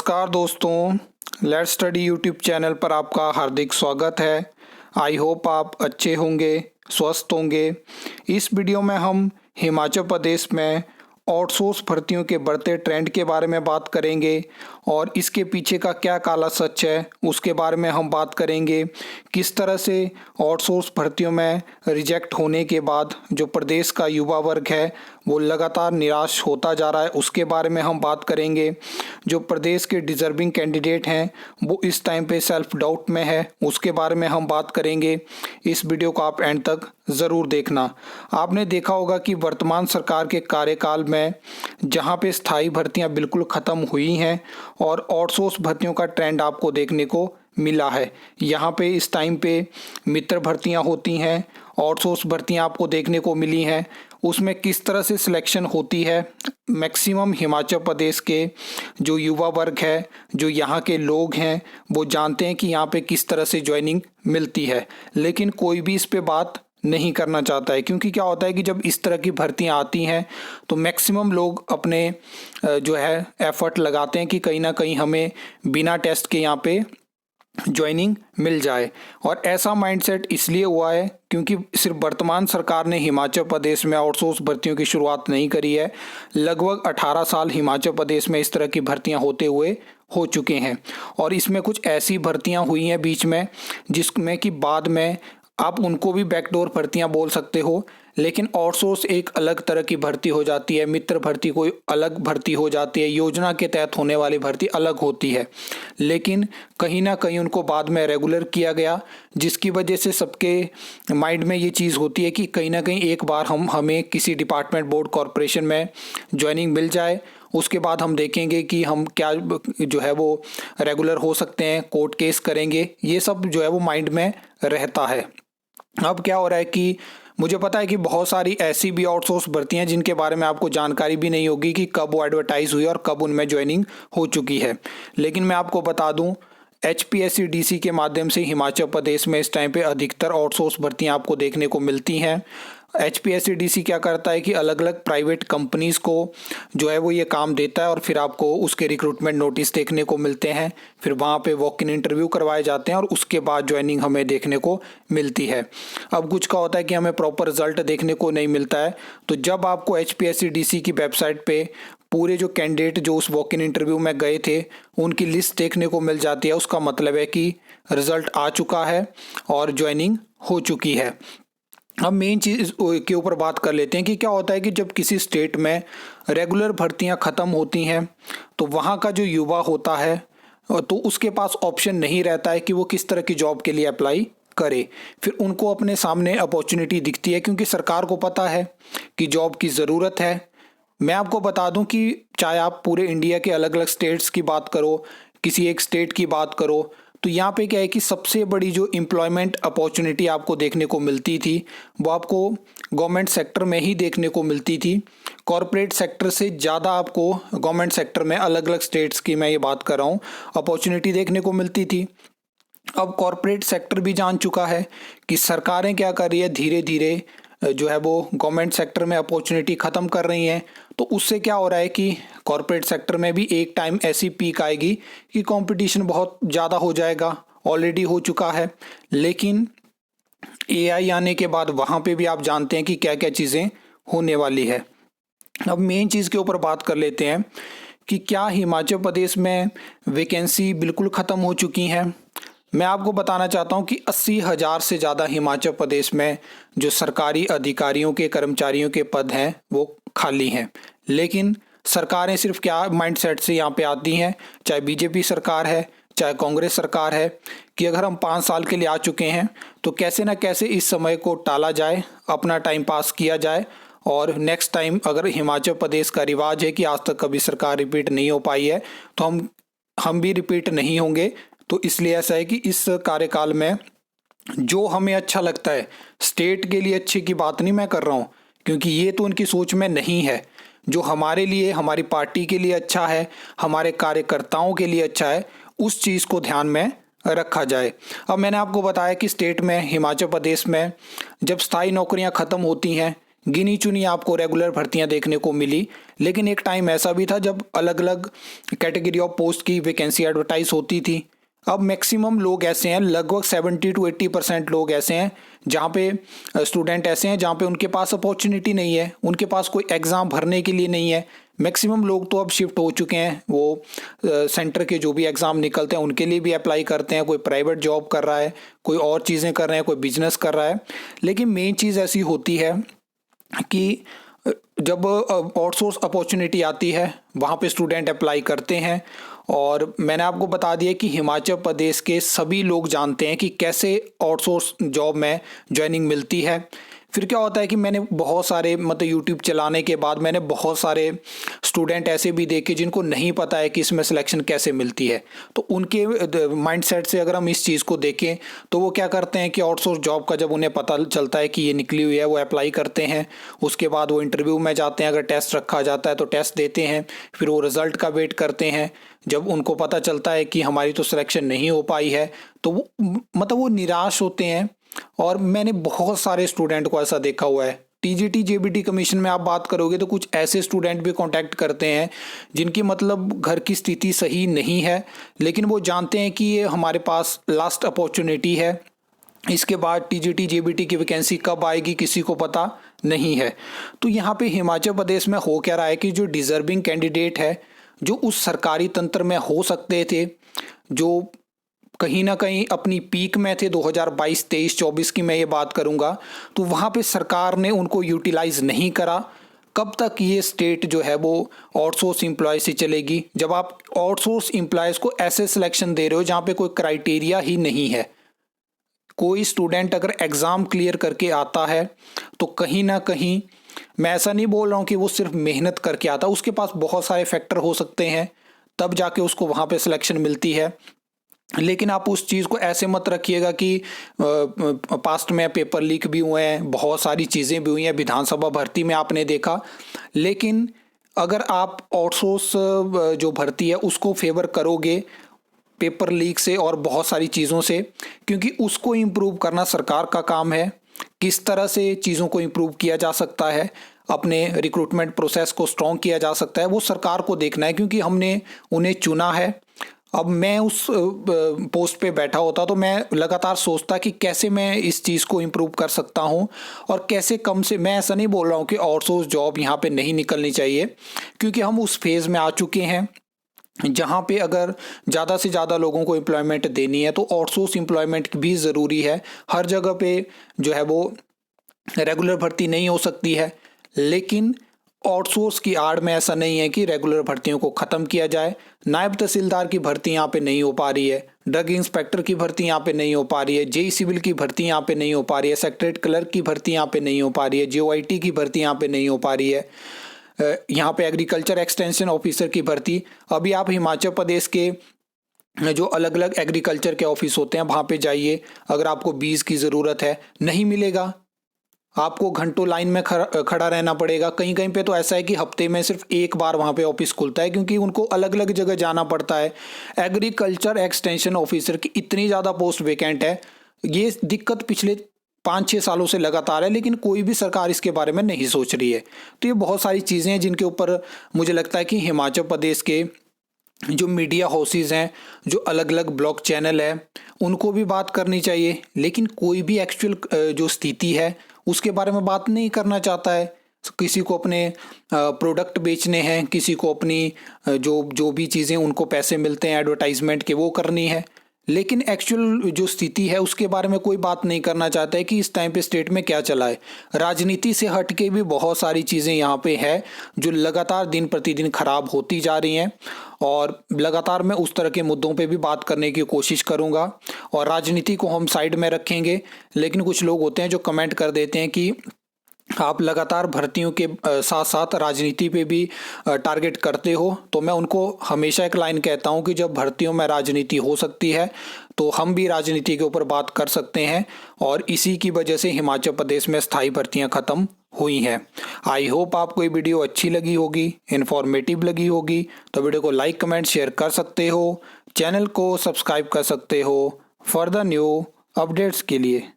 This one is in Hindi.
नमस्कार दोस्तों, लेट्स स्टडी यूट्यूब चैनल पर आपका हार्दिक स्वागत है। आई होप आप अच्छे होंगे, स्वस्थ होंगे। इस वीडियो में हम हिमाचल प्रदेश में आउटसोर्स भर्तियों के बढ़ते ट्रेंड के बारे में बात करेंगे और इसके पीछे का क्या काला सच है उसके बारे में हम बात करेंगे। किस तरह से आउटसोर्स भर्तियों में रिजेक्ट होने के बाद जो प्रदेश का युवा वर्ग है वो लगातार निराश होता जा रहा है, उसके बारे में हम बात करेंगे। जो प्रदेश के डिजर्विंग कैंडिडेट हैं वो इस टाइम पे सेल्फ डाउट में है, उसके बारे में हम बात करेंगे। इस वीडियो को आप एंड तक ज़रूर देखना। आपने देखा होगा कि वर्तमान सरकार के कार्यकाल में जहां पे स्थायी भर्तियां बिल्कुल ख़त्म हुई हैं और आउटसोर्स भर्तियों का ट्रेंड आपको देखने को मिला है। यहाँ पे इस टाइम पे मित्र भर्तियां होती हैं, आउटसोर्स भर्तियां आपको देखने को मिली हैं। उसमें किस तरह से सिलेक्शन होती है, मैक्सिमम हिमाचल प्रदेश के जो युवा वर्ग है, जो यहाँ के लोग हैं, वो जानते हैं कि यहाँ पे किस तरह से ज्वाइनिंग मिलती है, लेकिन कोई भी इस पे बात नहीं करना चाहता है। क्योंकि क्या होता है कि जब इस तरह की भर्तियां आती हैं तो मैक्सिमम लोग अपने जो है एफर्ट लगाते हैं कि कहीं ना कहीं हमें बिना टेस्ट के यहाँ पे ज्वाइनिंग मिल जाए। और ऐसा माइंडसेट इसलिए हुआ है क्योंकि सिर्फ वर्तमान सरकार ने हिमाचल प्रदेश में आउटसोर्स भर्तियों की शुरुआत नहीं करी है। लगभग 18 साल हिमाचल प्रदेश में इस तरह की भर्तियां होते हुए हो चुके हैं और इसमें कुछ ऐसी भर्तियां हुई हैं बीच में जिसमें कि बाद में आप उनको भी बैकडोर भर्तियां बोल सकते हो, लेकिन आउटसोर्स एक अलग तरह की भर्ती हो जाती है। मित्र भर्ती कोई अलग भर्ती हो जाती है, योजना के तहत होने वाली भर्ती अलग होती है, लेकिन कहीं ना कहीं उनको बाद में रेगुलर किया गया, जिसकी वजह से सबके माइंड में ये चीज़ होती है कि कहीं ना कहीं एक बार हमें किसी डिपार्टमेंट, बोर्ड, कॉरपोरेशन में ज्वाइनिंग मिल जाए, उसके बाद हम देखेंगे कि हम क्या जो है वो रेगुलर हो सकते हैं, कोर्ट केस करेंगे, ये सब जो है वो माइंड में रहता है। अब क्या हो रहा है कि मुझे पता है कि बहुत सारी ऐसी भी आउटसोर्स भर्तियां जिनके बारे में आपको जानकारी भी नहीं होगी कि कब वो एडवर्टाइज हुई और कब उनमें ज्वाइनिंग हो चुकी है। लेकिन मैं आपको बता दूं, HPSC-DC के माध्यम से हिमाचल प्रदेश में इस टाइम पे अधिकतर आउटसोर्स भर्तियां आपको देखने को मिलती हैं। HPSC-DC क्या करता है कि अलग अलग प्राइवेट कंपनीज़ को जो है वो ये काम देता है और फिर आपको उसके रिक्रूटमेंट नोटिस देखने को मिलते हैं, फिर वहाँ पे वॉक इन इंटरव्यू करवाए जाते हैं और उसके बाद ज्वाइनिंग हमें देखने को मिलती है। अब कुछ का होता है कि हमें प्रॉपर रिजल्ट देखने को नहीं मिलता है, तो जब आपको HPSC-DC की वेबसाइट पे पूरे जो कैंडिडेट जो उस वॉक इन इंटरव्यू में गए थे उनकी लिस्ट देखने को मिल जाती है, उसका मतलब है कि रिजल्ट आ चुका है और ज्वाइनिंग हो चुकी है। अब मेन चीज़ के ऊपर बात कर लेते हैं कि क्या होता है कि जब किसी स्टेट में रेगुलर भर्तियां ख़त्म होती हैं तो वहाँ का जो युवा होता है तो उसके पास ऑप्शन नहीं रहता है कि वो किस तरह की जॉब के लिए अप्लाई करे। फिर उनको अपने सामने अपॉर्चुनिटी दिखती है क्योंकि सरकार को पता है कि जॉब की ज़रूरत है। मैं आपको बता दूं कि चाहे आप पूरे इंडिया के अलग अलग स्टेट्स की बात करो, किसी एक स्टेट की बात करो, तो यहाँ पे क्या है कि सबसे बड़ी जो एम्प्लॉयमेंट अपॉर्चुनिटी आपको देखने को मिलती थी वो आपको गवर्नमेंट सेक्टर में ही देखने को मिलती थी। कॉरपोरेट सेक्टर से ज़्यादा आपको गवर्नमेंट सेक्टर में अलग अलग स्टेट्स की मैं ये बात कर रहा हूँ अपॉर्चुनिटी देखने को मिलती थी। अब कॉरपोरेट सेक्टर भी जान चुका है कि सरकारें क्या कर रही है, धीरे धीरे जो है वो गवर्नमेंट सेक्टर में अपॉर्चुनिटी ख़त्म कर रही हैं। तो उससे क्या हो रहा है कि कॉरपोरेट सेक्टर में भी एक टाइम ऐसी पीक आएगी कि कंपटीशन बहुत ज़्यादा हो जाएगा, ऑलरेडी हो चुका है। लेकिन AI आने के बाद वहाँ पे भी आप जानते हैं कि क्या क्या चीज़ें होने वाली है। अब मेन चीज़ के ऊपर बात कर लेते हैं कि क्या हिमाचल प्रदेश में वैकेंसी बिल्कुल ख़त्म हो चुकी हैं। मैं आपको बताना चाहता हूं कि 80,000 से ज़्यादा हिमाचल प्रदेश में जो सरकारी अधिकारियों के, कर्मचारियों के पद हैं वो खाली हैं। लेकिन सरकारें सिर्फ क्या माइंडसेट से यहाँ पे आती हैं, चाहे BJP सरकार है, चाहे कांग्रेस सरकार है, कि अगर हम 5 साल के लिए आ चुके हैं तो कैसे ना कैसे इस समय को टाला जाए, अपना टाइम पास किया जाए और नेक्स्ट टाइम अगर हिमाचल प्रदेश का रिवाज है कि आज तक कभी सरकार रिपीट नहीं हो पाई है तो हम भी रिपीट नहीं होंगे। तो इसलिए ऐसा है कि इस कार्यकाल में जो हमें अच्छा लगता है, स्टेट के लिए अच्छे की बात नहीं मैं कर रहा हूँ क्योंकि ये तो उनकी सोच में नहीं है, जो हमारे लिए, हमारी पार्टी के लिए अच्छा है, हमारे कार्यकर्ताओं के लिए अच्छा है, उस चीज़ को ध्यान में रखा जाए। अब मैंने आपको बताया कि स्टेट में, हिमाचल प्रदेश में जब स्थायी नौकरियां ख़त्म होती हैं गिनी चुनी आपको रेगुलर भर्तियां देखने को मिली। लेकिन एक टाइम ऐसा भी था जब अलग अलग कैटेगरी ऑफ पोस्ट की वैकेंसी एडवर्टाइज होती थी। अब मैक्सिमम लोग ऐसे हैं, लगभग 70 to 80% लोग ऐसे हैं जहाँ पे स्टूडेंट ऐसे हैं जहाँ पे उनके पास अपॉर्चुनिटी नहीं है, उनके पास कोई एग्ज़ाम भरने के लिए नहीं है। मैक्सिमम लोग तो अब शिफ्ट हो चुके हैं, वो सेंटर के जो भी एग्ज़ाम निकलते हैं उनके लिए भी अप्लाई करते हैं। कोई प्राइवेट जॉब कर रहा है, कोई और चीज़ें कर रहे हैं, कोई बिजनेस कर रहा है। लेकिन मेन चीज़ ऐसी होती है कि जब आउटसोर्स अपॉर्चुनिटी आती है वहाँ पे स्टूडेंट अप्लाई करते हैं। और मैंने आपको बता दिया कि हिमाचल प्रदेश के सभी लोग जानते हैं कि कैसे आउटसोर्स जॉब में ज्वाइनिंग मिलती है। फिर क्या होता है कि मैंने बहुत सारे मतलब यूट्यूब चलाने के बाद मैंने बहुत सारे स्टूडेंट ऐसे भी देखे जिनको नहीं पता है कि इसमें सिलेक्शन कैसे मिलती है। तो उनके माइंडसेट से अगर हम इस चीज़ को देखें तो वो क्या करते हैं कि आउटसोर्स जॉब का जब उन्हें पता चलता है कि ये निकली हुई है वो अप्लाई करते हैं। उसके बाद वो इंटरव्यू में जाते हैं, अगर टेस्ट रखा जाता है तो टेस्ट देते हैं, फिर वो रिज़ल्ट का वेट करते हैं। जब उनको पता चलता है कि हमारी तो सिलेक्शन नहीं हो पाई है तो वो मतलब वो निराश होते हैं। और मैंने बहुत सारे स्टूडेंट को ऐसा देखा हुआ है। टीजीटी जेबीटी कमीशन में आप बात करोगे तो कुछ ऐसे स्टूडेंट भी कांटेक्ट करते हैं जिनकी मतलब घर की स्थिति सही नहीं है, लेकिन वो जानते हैं कि ये हमारे पास लास्ट अपॉर्चुनिटी है, इसके बाद टीजीटी जेबीटी की वैकेंसी कब आएगी किसी को पता नहीं है। तो यहाँ पे हिमाचल प्रदेश में हो क्या रहा है कि जो डिजर्विंग कैंडिडेट है, जो उस सरकारी तंत्र में हो सकते थे, जो कहीं ना कहीं अपनी पीक में थे 2022, 23, 24 की मैं ये बात करूंगा, तो वहाँ पे सरकार ने उनको यूटिलाइज नहीं करा। कब तक ये स्टेट जो है वो आउटसोर्स एम्प्लॉय से चलेगी, जब आप आउटसोर्स एम्प्लॉयज़ को ऐसे सिलेक्शन दे रहे हो जहाँ पे कोई क्राइटेरिया ही नहीं है। कोई स्टूडेंट अगर एग्ज़ाम क्लियर करके आता है तो कहीं ना कहीं, मैं ऐसा नहीं बोल रहा हूँ कि वो सिर्फ मेहनत करके आता, उसके पास बहुत सारे फैक्टर हो सकते हैं तब जाके उसको वहाँ पे सिलेक्शन मिलती है। लेकिन आप उस चीज़ को ऐसे मत रखिएगा कि पास्ट में पेपर लीक भी हुए हैं, बहुत सारी चीज़ें भी हुई हैं, विधानसभा भर्ती में आपने देखा। लेकिन अगर आप आउटसोर्स जो भर्ती है उसको फेवर करोगे पेपर लीक से और बहुत सारी चीज़ों से, क्योंकि उसको इम्प्रूव करना सरकार का काम है। किस तरह से चीज़ों को इम्प्रूव किया जा सकता है, अपने रिक्रूटमेंट प्रोसेस को स्ट्रॉन्ग किया जा सकता है, वो सरकार को देखना है, क्योंकि हमने उन्हें चुना है। अब मैं उस पोस्ट पे बैठा होता तो मैं लगातार सोचता कि कैसे मैं इस चीज़ को इम्प्रूव कर सकता हूँ और कैसे कम से, मैं ऐसा नहीं बोल रहा हूँ कि आउटसोर्स जॉब यहाँ पे नहीं निकलनी चाहिए, क्योंकि हम उस फेज़ में आ चुके हैं जहाँ पे अगर ज़्यादा से ज़्यादा लोगों को एम्प्लॉयमेंट देनी है तो आउटसोर्स एम्प्लॉयमेंट भी ज़रूरी है। हर जगह पे जो है वो रेगुलर भर्ती नहीं हो सकती है, लेकिन आउटसोर्स की आड़ में ऐसा नहीं है कि रेगुलर भर्तियों को ख़त्म किया जाए। नायब तहसीलदार की भर्ती यहाँ पे नहीं हो पा रही है, ड्रग इंस्पेक्टर की भर्ती यहाँ पे नहीं हो पा रही है, जेई सिविल की भर्ती यहाँ पे नहीं हो पा रही है, सेक्रेटरीट क्लर्क की भर्ती यहाँ पे नहीं हो पा रही है, जीओआईटी की भर्ती यहाँ पे नहीं हो पा रही है, यहाँ पे एग्रीकल्चर एक्सटेंशन ऑफिसर की भर्ती। अभी आप हिमाचल प्रदेश के जो अलग अलग एग्रीकल्चर के ऑफिस होते हैं वहाँ पे जाइए, अगर आपको बीज की ज़रूरत है नहीं मिलेगा, आपको घंटों लाइन में खड़ा रहना पड़ेगा। कहीं कहीं पे तो ऐसा है कि हफ्ते में सिर्फ एक बार वहाँ पे ऑफिस खुलता है, क्योंकि उनको अलग अलग जगह जाना पड़ता है। एग्रीकल्चर एक्सटेंशन ऑफिसर की इतनी ज़्यादा पोस्ट वेकेंट है, ये दिक्कत पिछले 5-6 सालों से लगातार है, लेकिन कोई भी सरकार इसके बारे में नहीं सोच रही है। तो ये बहुत सारी चीज़ें हैं जिनके ऊपर मुझे लगता है कि हिमाचल प्रदेश के जो मीडिया हाउसेज हैं, जो अलग अलग ब्लॉग चैनल है, उनको भी बात करनी चाहिए। लेकिन कोई भी एक्चुअल जो स्थिति है उसके बारे में बात नहीं करना चाहता है। किसी को अपने प्रोडक्ट बेचने हैं, किसी को अपनी जो भी चीज़ें उनको पैसे मिलते हैं एडवर्टाइजमेंट के वो करनी है, लेकिन एक्चुअल जो स्थिति है उसके बारे में कोई बात नहीं करना चाहता है कि इस टाइम पे स्टेट में क्या चला है। राजनीति से हट के भी बहुत सारी चीज़ें यहाँ पे है जो लगातार दिन प्रतिदिन खराब होती जा रही हैं, और लगातार मैं उस तरह के मुद्दों पे भी बात करने की कोशिश करूँगा। और राजनीति को हम साइड में रखेंगे, लेकिन कुछ लोग होते हैं जो कमेंट कर देते हैं कि आप लगातार भर्तियों के साथ साथ राजनीति पे भी टारगेट करते हो। तो मैं उनको हमेशा एक लाइन कहता हूं कि जब भर्तियों में राजनीति हो सकती है तो हम भी राजनीति के ऊपर बात कर सकते हैं, और इसी की वजह से हिमाचल प्रदेश में स्थायी भर्तियां ख़त्म हुई हैं। आई होप आपको ये वीडियो अच्छी लगी होगी, इन्फॉर्मेटिव लगी होगी। तो वीडियो को लाइक कमेंट शेयर कर सकते हो, चैनल को सब्सक्राइब कर सकते हो फॉर द न्यू अपडेट्स के लिए।